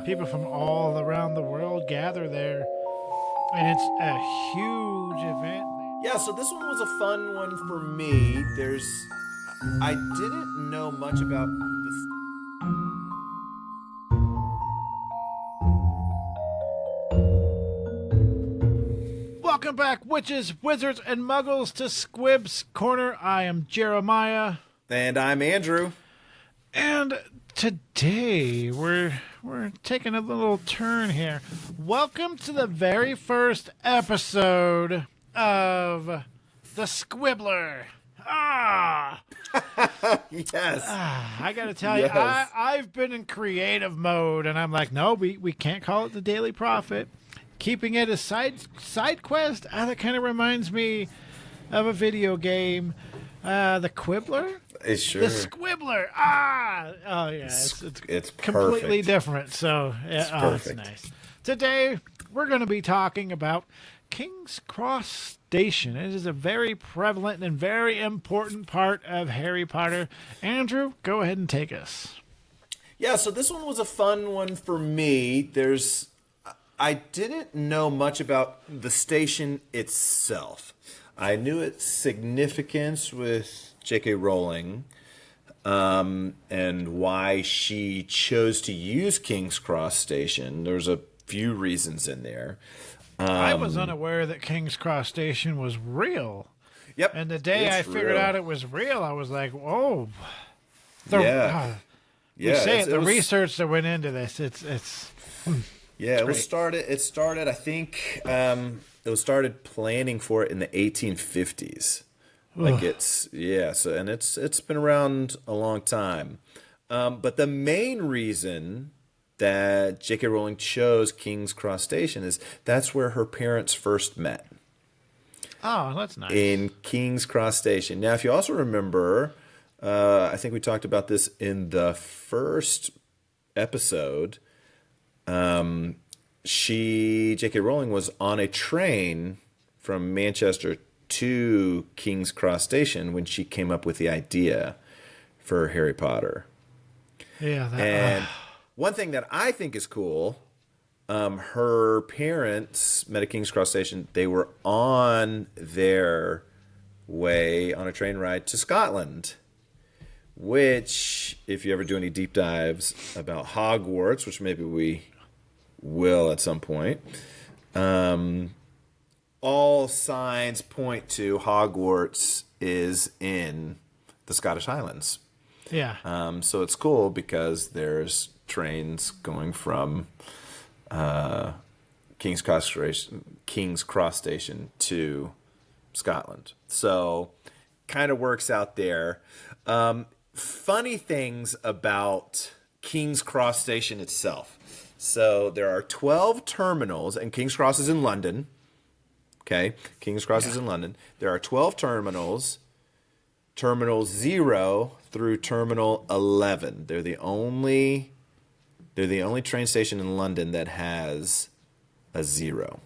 People from all around the world gather there, and it's a huge event. Yeah, so this one was a fun one for me. I didn't know much about this. Welcome back, witches, wizards, and muggles, to Squibs Corner. I am Jeremiah, And I'm Andrew. and today we're taking a little turn here. Welcome to the very first episode of the Squibbler. Yes. I gotta tell you, Yes. I've been in creative mode, and I'm like, no, we can't call it the Daily Prophet. Keeping it a side quest. That kind of reminds me of a video game, the Quibbler. Sure. The Squibbler. Oh yeah, It's completely perfect. different. So yeah, It's it's perfect. nice. Today we're going to be talking about King's Cross Station. It is a very prevalent and very important part of Harry Potter. Andrew, go ahead and take us. Yeah, so this one was a fun one for me. I didn't know much about the station itself. I knew its significance with J.K. Rowling, and why she chose to use King's Cross Station. There's a few reasons in there. I was unaware that King's Cross Station was real. Yep. And the day it's I figured real. out it was real, I was like, whoa. Yeah. We Yeah, say it's- it, the was- research that went into this, it's Yeah, it was great. started. It started. I think it was started planning for it in the 1850s. Like So and it's been around a long time. But the main reason that J.K. Rowling chose King's Cross Station is that's where her parents first met, oh, that's nice. in King's Cross Station. Now, if you also remember, I think we talked about this in the first episode. J.K. Rowling was on a train from Manchester to King's Cross Station when she came up with the idea for Harry Potter. Yeah, And one thing that I think is cool, her parents met at King's Cross Station. They were on their way on a train ride to Scotland, which, if you ever do any deep dives about Hogwarts, which maybe we will at some point, all signs point to Hogwarts is in the Scottish Highlands. yeah. So it's cool because there's trains going from King's Cross Station to Scotland. So kind of works out there. Funny things about King's Cross Station itself. So there are 12 terminals, and King's Cross is in London. Okay, King's Cross is in London. There are 12 terminals. Terminal 0 through Terminal 11. They're the only train station in London that has a 0,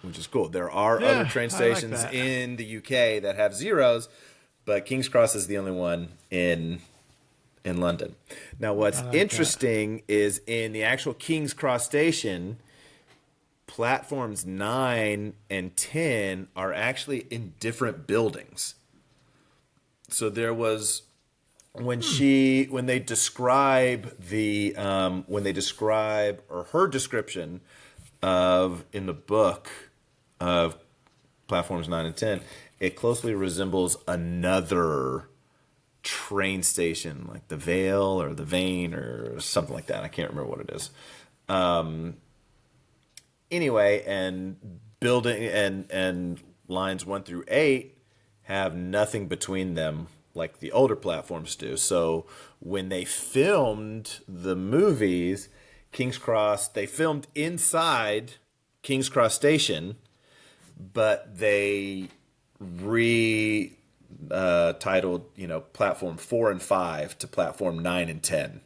which is cool. There are Yeah, other train I like stations that. in the UK that have zeros, but King's Cross is the only one in London. Now, what's interesting is in the actual King's Cross station, platforms 9 and 10 are actually in different buildings. So there was when they describe her description of in the book of platforms 9 and 10, it closely resembles another train station, like the Vale or the Vane or something like that. I can't remember what it is. Anyway, and building and lines 1 through 8 have nothing between them like the older platforms do. So when they filmed the movies, King's Cross, they filmed inside King's Cross Station, but they titled, platform 4 and 5 to platform 9 and 10.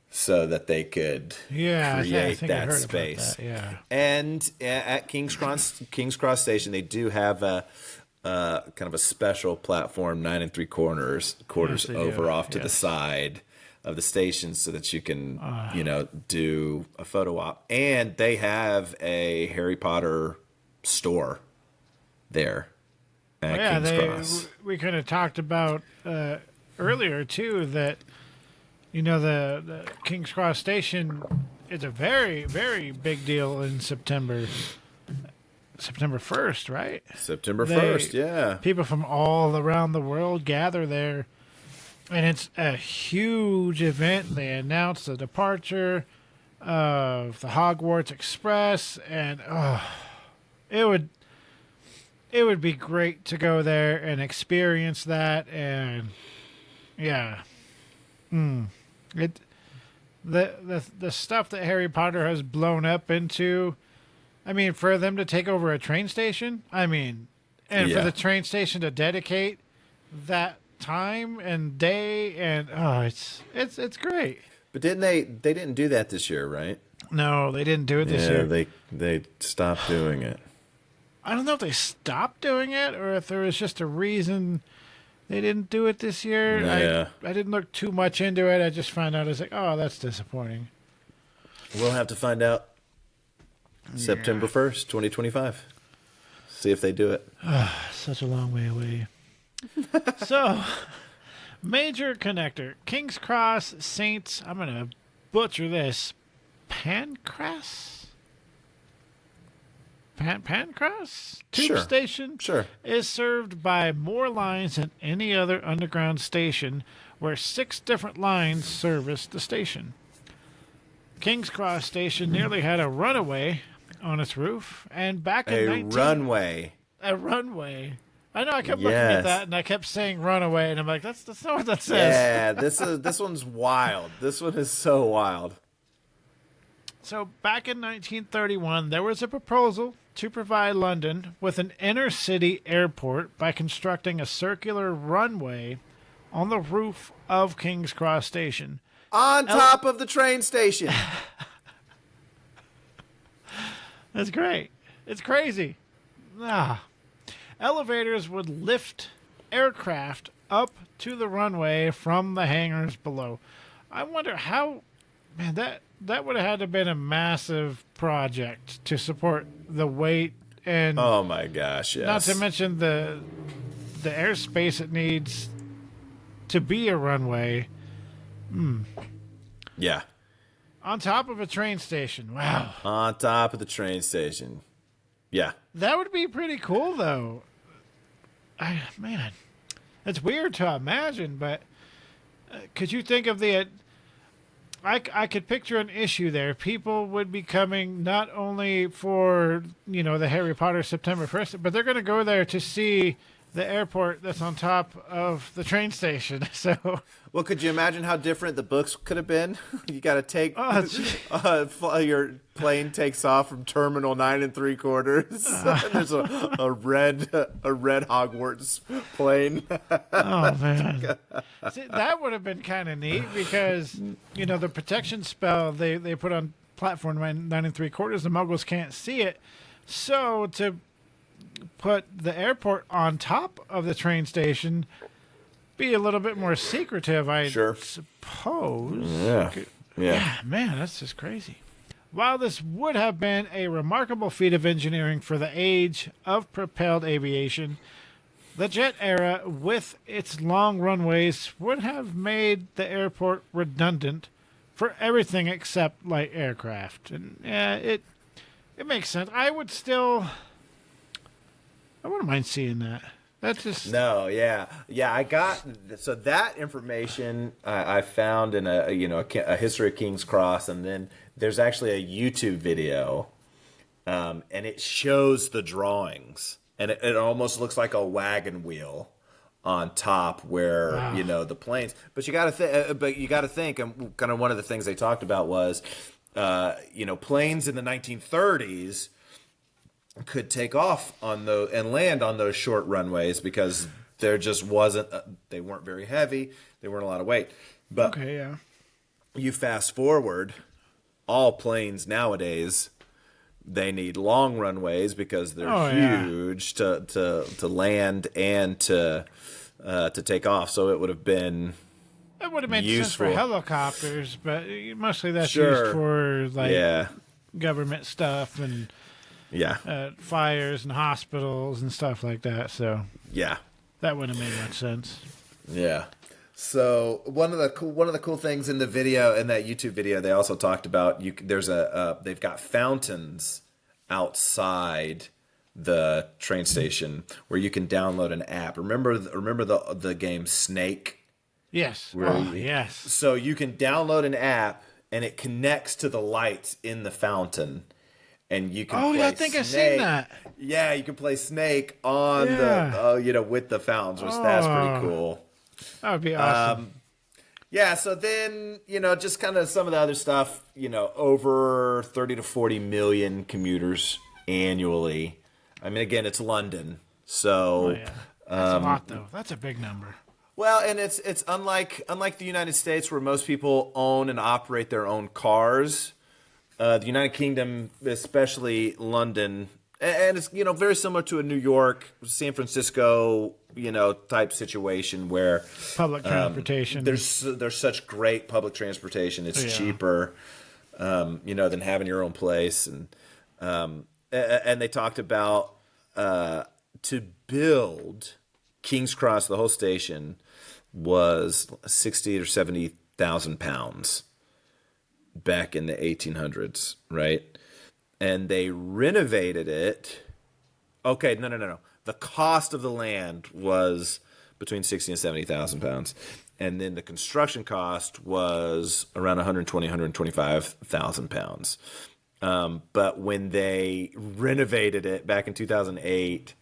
So that they could Yeah, I create think I that heard about space. that, yeah. And at King's Cross Station, they do have a kind of a special platform, 9 3/4 Yes, they do. over off to the Yes. side, of the stations so that you can, do a photo op. And they have a Harry Potter store there at King's Cross. We kind of talked about earlier too that the King's Cross station is a very, very big deal in September 1st, right? September 1st, yeah. People from all around the world gather there, and it's a huge event. They announce the departure of the Hogwarts Express, and it would be great to go there and experience that. And yeah, the stuff that Harry Potter has blown up into. I mean, for them to take over a train station, for the train station to dedicate that time and day, and it's great. But they didn't do that this year, right? No, they didn't do it this year. They stopped doing it. I don't know if they stopped doing it or if there was just a reason they didn't do it this year. Yeah. I didn't look too much into it. I just found out, I was like, oh, that's disappointing. We'll have to find out September 1st, 2025. See if they do it. Such a long way away. So, major connector. King's Cross, Saints, I'm going to butcher this, Pancras? Pancras Tube Station is served by more lines than any other underground station, where 6 different lines service the station. King's Cross Station nearly had a runaway on its roof, and back in runway. A runway. I know. I kept looking at that, and I kept saying "runaway," and I'm like, "That's not what that says." Yeah, this one's wild. This one is so wild. So back in 1931, there was a proposal to provide London with an inner-city airport by constructing a circular runway on the roof of King's Cross Station, on top of the train station. That's great. It's crazy. Elevators would lift aircraft up to the runway from the hangars below. I wonder how, man, that would have had to have been a massive project to support the weight and... Oh my gosh, yes. Not to mention the airspace it needs to be a runway. Yeah. On top of a train station. Wow. On top of the train station. Yeah. That would be pretty cool, though. Man, it's weird to imagine, but could you think of the... I could picture an issue there. People would be coming not only for, the Harry Potter September 1st, but they're going to go there to see the airport that's on top of the train station. So, well, could you imagine how different the books could have been? You got to take your plane takes off from Terminal 9 3/4. There's a red Hogwarts plane. Oh man, see, that would have been kind of neat because the protection spell they put on platform 9 3/4, the Muggles can't see it. So to put the airport on top of the train station, be a little bit more secretive, I suppose. Yeah, man, that's just crazy. While this would have been a remarkable feat of engineering for the age of propelled aviation, the jet era, with its long runways, would have made the airport redundant for everything except light aircraft. And it makes sense. I wouldn't mind seeing that. That's just I got that information I found in a history of King's Cross, and then there's actually a YouTube video, and it shows the drawings, and it almost looks like a wagon wheel on top where the planes. But you got to think, and kind of one of the things they talked about was, planes in the 1930s. Could take off on and land on those short runways because there just wasn't. They weren't very heavy. They weren't a lot of weight. But you fast forward, all planes nowadays, they need long runways because they're huge to land and to take off. So it would have been That would have made sense useful. for helicopters, but mostly that's Sure. used for like Yeah. government stuff and fires and hospitals and stuff like that. So Yeah. that wouldn't have made much sense. Yeah. So one of the cool things in the video, in that YouTube video, they also talked about they've got fountains outside the train station where you can download an app. Remember the game Snake? Yes. Yes. So you can download an app and it connects to the lights in the fountain, and you can. I think I've seen that. Yeah, you can play Snake on the with the fountains, which that's pretty cool. That would be awesome. So then, just kind of some of the other stuff, over 30 to 40 million commuters annually. I mean, again, it's London. So that's a lot, though. That's a big number. Well, and it's unlike the United States, where most people own and operate their own cars. The United Kingdom, especially London, and it's very similar to a New York, San Francisco, type situation where public transportation. There's such great public transportation. It's cheaper, than having your own place, and they talked about to build King's Cross, the whole station, was 60 or 70,000 pounds back in the 1800s, right? And they renovated it. Okay, no. The cost of the land was between 60 and 70,000 pounds. And then the construction cost was around 120, 125,000 pounds. But when they renovated it back in 2008,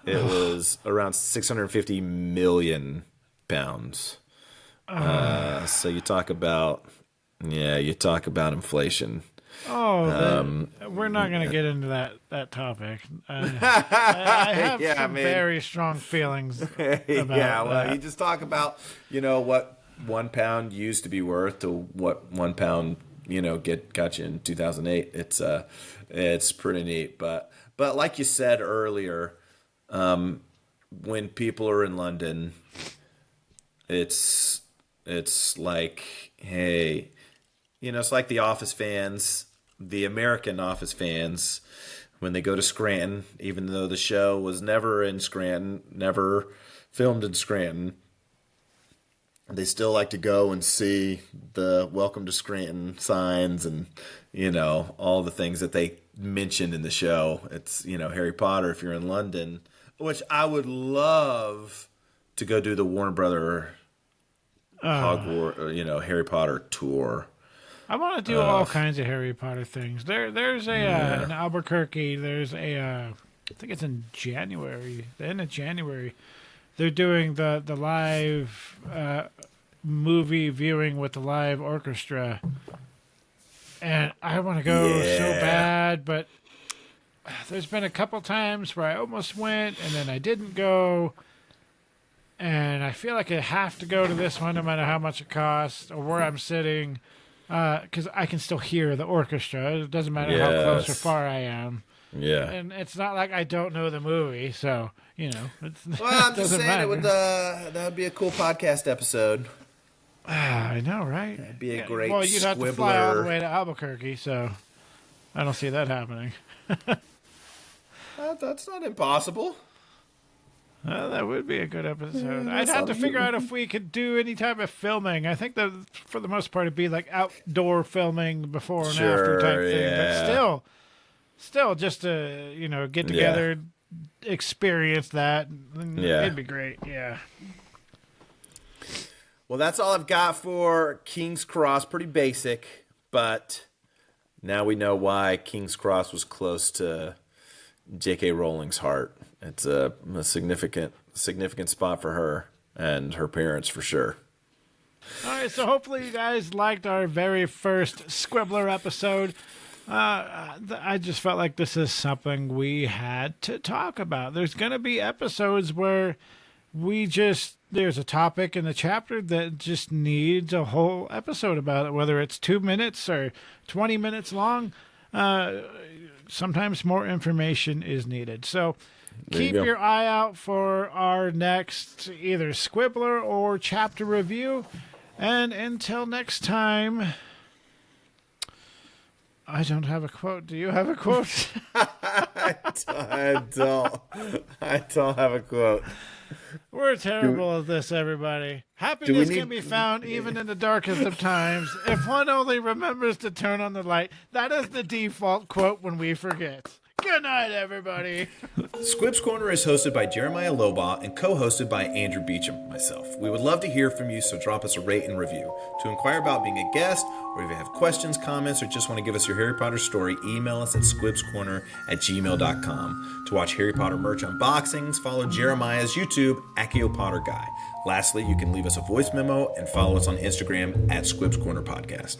it was around 650 million pounds. So you talk about inflation. We're not going to get into that topic. I have some very strong feelings about that. You just talk about, what 1 pound used to be worth to what 1 pound, got you in 2008. It's pretty neat. But like you said earlier, when people are in London, it's like, hey, it's like the Office fans, the American Office fans, when they go to Scranton, even though the show was never in Scranton, never filmed in Scranton, they still like to go and see the Welcome to Scranton signs and, all the things that they mentioned in the show. It's, Harry Potter if you're in London, which I would love to go do the Warner Brother Hogwarts, Harry Potter tour. I want to do all kinds of Harry Potter things. There's in Albuquerque. There's I think it's in January, the end of January. They're doing the live movie viewing with the live orchestra, and I want to go so bad, but there's been a couple times where I almost went and then I didn't go. And I feel like I have to go to this one no matter how much it costs or where I'm sitting, because I can still hear the orchestra. It doesn't matter how close or far I am. Yeah. And it's not like I don't know the movie, so, it's, well, I'm just saying that would be a cool podcast episode. I know, right? That'd be a great Well, you'd have to fly all the way to Albuquerque, so I don't see that happening. That's not impossible. That would be a good episode. I'd have to figure out if we could do any type of filming. I think that for the most part it'd be like outdoor filming before and after type thing. But still just to, get together, experience that. It'd be great. Yeah. Well, that's all I've got for King's Cross. Pretty basic, but now we know why King's Cross was close to J.K. Rowling's heart. It's a significant spot for her and her parents for sure. All right, so hopefully you guys liked our very first Squibbler episode. I just felt like this is something we had to talk about. There's going to be episodes where there's a topic in the chapter that just needs a whole episode about it, whether it's 2 minutes or 20 minutes long. Sometimes more information is needed. So keep your eye out for our next either Squibbler or chapter review. And until next time, I don't have a quote. Do you have a quote? I don't have a quote. We're terrible at this, everybody. Happiness can be found even in the darkest of times. If one only remembers to turn on the light, that is the default quote when we forget. Good night, everybody. Squibscorner is hosted by Jeremiah Lobaugh and co-hosted by Andrew Beecham, myself. We would love to hear from you, so drop us a rate and review. To inquire about being a guest, or if you have questions, comments, or just want to give us your Harry Potter story, email us at squibscorner@gmail.com. To watch Harry Potter merch unboxings, follow Jeremiah's YouTube, Accio Potter Guy. Lastly, you can leave us a voice memo and follow us on Instagram at Squibscorner Podcast.